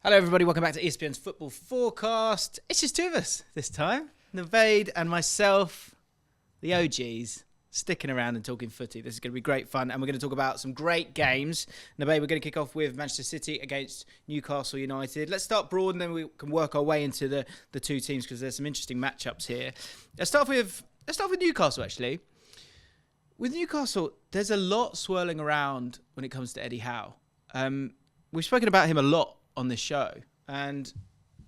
Hello everybody, welcome back to ESPN's Football Forecast. It's just two of us this time. Nubaid and myself, the OGs, sticking around and talking footy. This is going to be great fun and we're going to talk about some great games. Nubaid, we're going to kick off with Manchester City against Newcastle United. Let's start broad and then we can work our way into the two teams because there's some interesting matchups here. Let's start with Newcastle actually. With Newcastle, there's a lot swirling around when it comes to Eddie Howe. We've spoken about him a lot on this show, and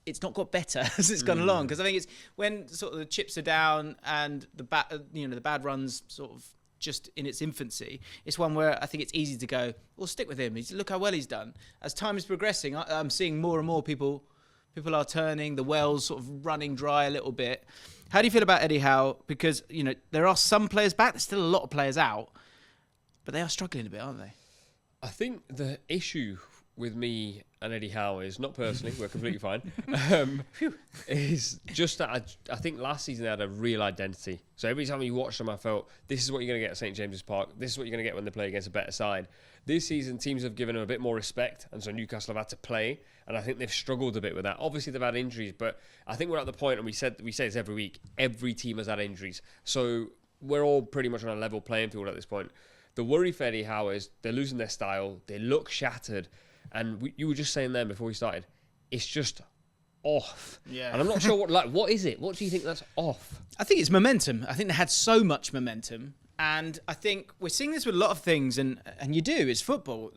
it's not got better as it's gone along, because I think it's when sort of the chips are down and the bad runs sort of just in its infancy. It's one where I think it's easy to go, well, stick with him. Look how well he's done. As time is progressing, I'm seeing more and more people are turning, the wells sort of running dry a little bit. How do you feel about Eddie Howe? Because there are some players back, there's still a lot of players out, but they are struggling a bit, aren't they? I think the issue with me and Eddie Howe is, not personally, we're completely fine, is just that I think last season they had a real identity. So every time you watched them, I felt, this is what you're going to get at St James's Park. This is what you're going to get when they play against a better side. This season, teams have given them a bit more respect, and so Newcastle have had to play, and I think they've struggled a bit with that. Obviously, they've had injuries, but I think we're at the point, and we say this every week, every team has had injuries. So we're all pretty much on a level playing field at this point. The worry for Eddie Howe is they're losing their style, they look shattered, and you were just saying then before we started, it's just off. Yeah. And I'm not sure what is it? What do you think that's off? I think it's momentum. I think they had so much momentum. And I think we're seeing this with a lot of things, and you do. It's football.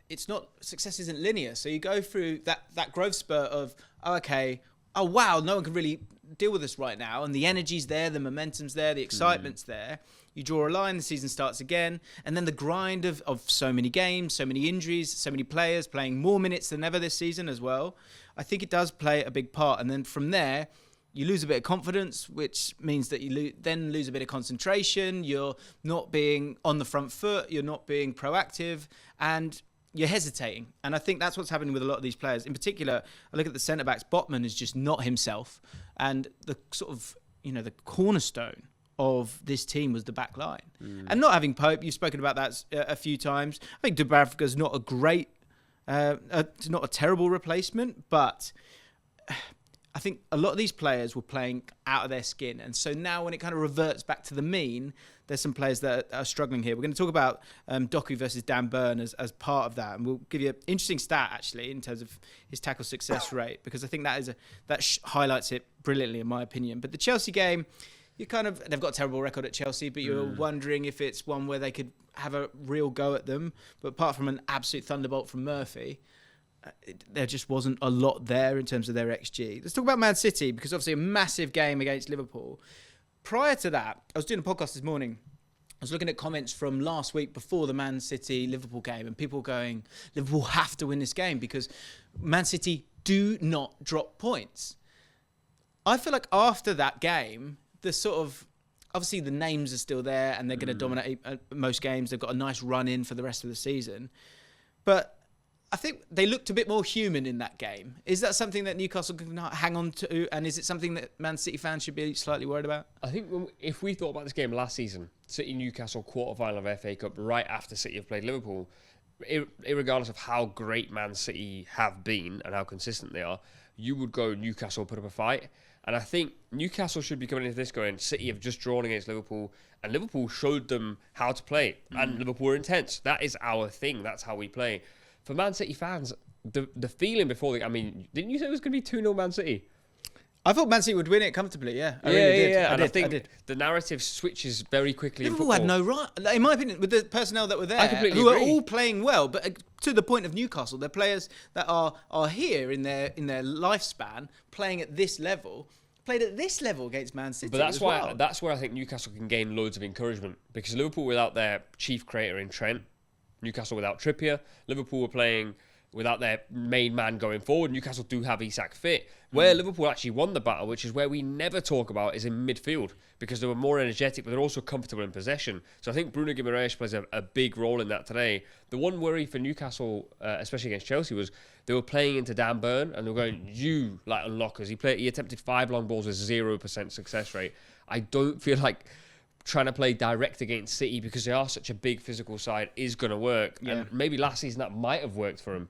It's not, success isn't linear. So you go through that growth spurt of, oh wow, no one can really deal with us right now, and the energy's there, the momentum's there, the excitement's there. You draw a line, the season starts again, and then the grind of so many games, so many injuries, so many players playing more minutes than ever this season as well. I think it does play a big part, and then from there, you lose a bit of confidence, which means that you then lose a bit of concentration. You're not being on the front foot. You're not being proactive, and you're hesitating. And I think that's what's happening with a lot of these players. In particular, I look at the centre-backs. Botman is just not himself. And the sort of, the cornerstone of this team was the back line. And not having Pope, you've spoken about that a few times. I think Dubravka's not a great, not a terrible replacement, but I think a lot of these players were playing out of their skin. And so now when it kind of reverts back to the mean, there's some players that are struggling here. We're going to talk about Doku versus Dan Burn as part of that. And we'll give you an interesting stat, actually, in terms of his tackle success rate, because I think that highlights it brilliantly, in my opinion. But the Chelsea game, they've got a terrible record at Chelsea, but you're wondering if it's one where they could have a real go at them. But apart from an absolute thunderbolt from Murphy, there just wasn't a lot there in terms of their XG. Let's talk about Man City, because obviously a massive game against Liverpool. Prior to that, I was doing a podcast this morning. I was looking at comments from last week before the Man City-Liverpool game, and people going, Liverpool have to win this game because Man City do not drop points. I feel like after that game, the sort of, obviously the names are still there and they're going to dominate most games. They've got a nice run in for the rest of the season. But I think they looked a bit more human in that game. Is that something that Newcastle can hang on to? And is it something that Man City fans should be slightly worried about? I think if we thought about this game last season, City-Newcastle quarter-final of FA Cup, right after City have played Liverpool, irregardless of how great Man City have been and how consistent they are, you would go Newcastle put up a fight. And I think Newcastle should be coming into this going, City have just drawn against Liverpool, and Liverpool showed them how to play. And Liverpool were intense. That is our thing. That's how we play. For Man City fans, the feeling before didn't you say it was going to be 2-0 Man City? I thought Man City would win it comfortably, yeah. I think the narrative switches very quickly. Liverpool had no right, in my opinion, with the personnel that were there, who are all playing well, but to the point of Newcastle, they're players that are here in their lifespan, playing at this level, played at this level against Man City. But that's where I think Newcastle can gain loads of encouragement, because Liverpool without their chief creator in Trent, Newcastle without Trippier, Liverpool were playing without their main man going forward. Newcastle do have Isak fit. Where Liverpool actually won the battle, which is where we never talk about, is in midfield, because they were more energetic, but they're also comfortable in possession. So I think Bruno Guimaraes plays a big role in that today. The one worry for Newcastle, especially against Chelsea, was they were playing into Dan Burn, and they were going, you like unlockers. He attempted 5 long balls with 0% success rate. I don't feel like trying to play direct against City, because they are such a big physical side, is going to work. Yeah. And maybe last season that might have worked for him.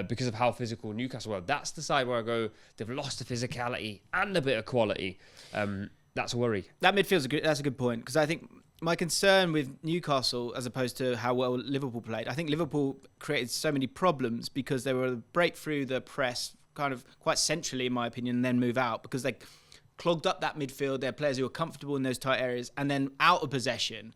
because of how physical Newcastle were. That's the side where I go, they've lost the physicality and a bit of quality. That's a worry. That midfield's that's a good point, because I think my concern with Newcastle, as opposed to how well Liverpool played, I think Liverpool created so many problems because they were break through the press kind of quite centrally, in my opinion, and then move out, because they clogged up that midfield. They had players who were comfortable in those tight areas, and then out of possession,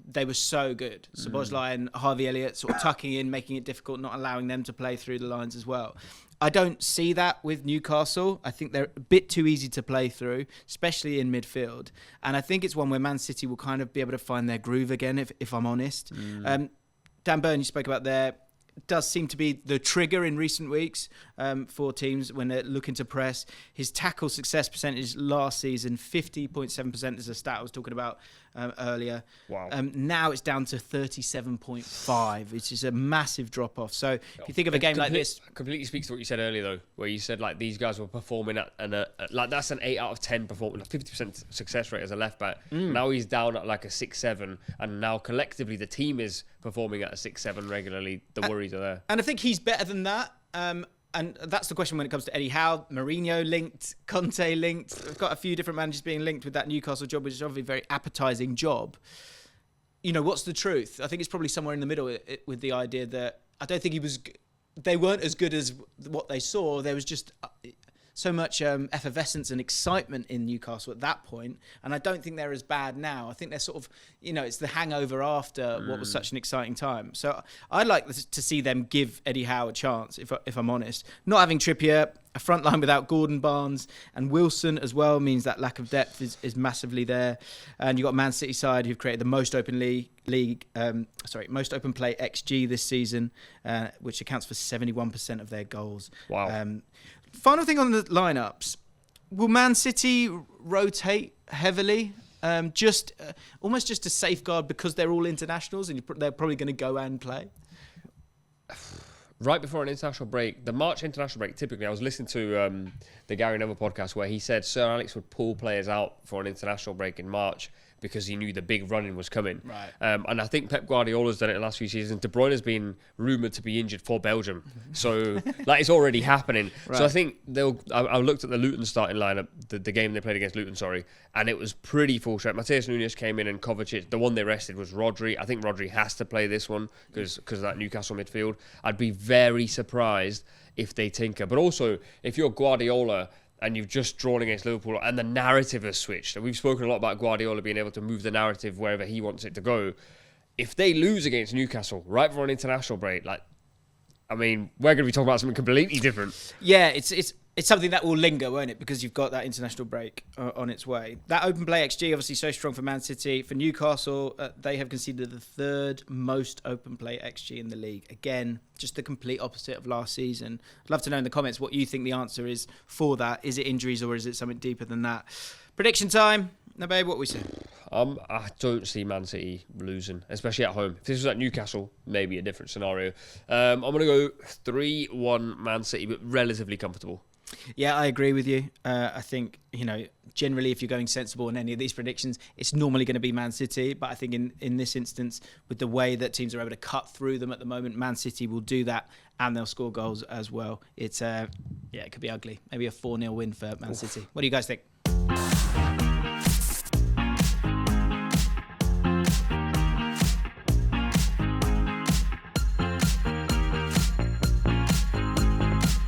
they were so good. Szoboszlai and Harvey Elliott sort of tucking in, making it difficult, not allowing them to play through the lines as well. I don't see that with Newcastle. I think they're a bit too easy to play through, especially in midfield. And I think it's one where Man City will kind of be able to find their groove again, if I'm honest. Dan Burn, you spoke about there, does seem to be the trigger in recent weeks for teams when they're looking to press. His tackle success percentage last season, 50.7% is a stat I was talking about earlier. Wow. Now it's down to 37.5, which is a massive drop off. So if you think of a game like this, completely speaks to what you said earlier though, where you said like these guys were performing at like that's an 8 out of 10 performance, 50% success rate as a left back. Now he's down at like a 6-7, and now collectively the team is performing at a 6-7 regularly. The worries are there, and I think he's better than that. And that's the question when it comes to Eddie Howe. Mourinho linked, Conte linked. We've got a few different managers being linked with that Newcastle job, which is obviously a very appetising job. You know, what's the truth? I think it's probably somewhere in the middle with the idea that I don't think they weren't as good as what they saw. There was just so much effervescence and excitement in Newcastle at that point, and I don't think they're as bad now. I think they're sort of, it's the hangover after what was such an exciting time. So I'd like to see them give Eddie Howe a chance, if I'm honest. Not having Trippier, a front line without Gordon, Barnes and Wilson as well means that lack of depth is massively there. And you've got Man City side who've created the most open most open play XG this season, which accounts for 71% of their goals. Wow. Final thing on the lineups: will Man City rotate heavily, almost just to safeguard because they're all internationals and they're probably going to go and play? Right before an international break, the March international break, typically, I was listening to the Gary Neville podcast where he said Sir Alex would pull players out for an international break in March because he knew the big run-in was coming. Right. And I think Pep Guardiola's done it in the last few seasons. De Bruyne has been rumoured to be injured for Belgium. So it's already happening. Right. So I think I looked at the Luton starting lineup, the game they played against Luton, and it was pretty full strength. Mateus Nunes came in and Kovacic. The one they rested was Rodri. I think Rodri has to play this one because of that Newcastle midfield. I'd be very surprised if they tinker. But also, if you're Guardiola and you've just drawn against Liverpool and the narrative has switched, and we've spoken a lot about Guardiola being able to move the narrative wherever he wants it to go. If they lose against Newcastle right before an international break, we're going to be talking about something completely different. Yeah, it's something that will linger, won't it? Because you've got that international break on its way. That open play XG, obviously so strong for Man City. For Newcastle, they have conceded the third most open play XG in the league. Again, just the complete opposite of last season. I'd love to know in the comments what you think the answer is for that. Is it injuries or is it something deeper than that? Prediction time. Nubaid, what we say? I don't see Man City losing, especially at home. If this was at Newcastle, maybe a different scenario. I'm going to go 3-1 Man City, but relatively comfortable. Yeah, I agree with you. I think, generally if you're going sensible in any of these predictions, it's normally going to be Man City. But I think in this instance, with the way that teams are able to cut through them at the moment, Man City will do that and they'll score goals as well. It could be ugly. Maybe a 4-0 win for Man City. What do you guys think?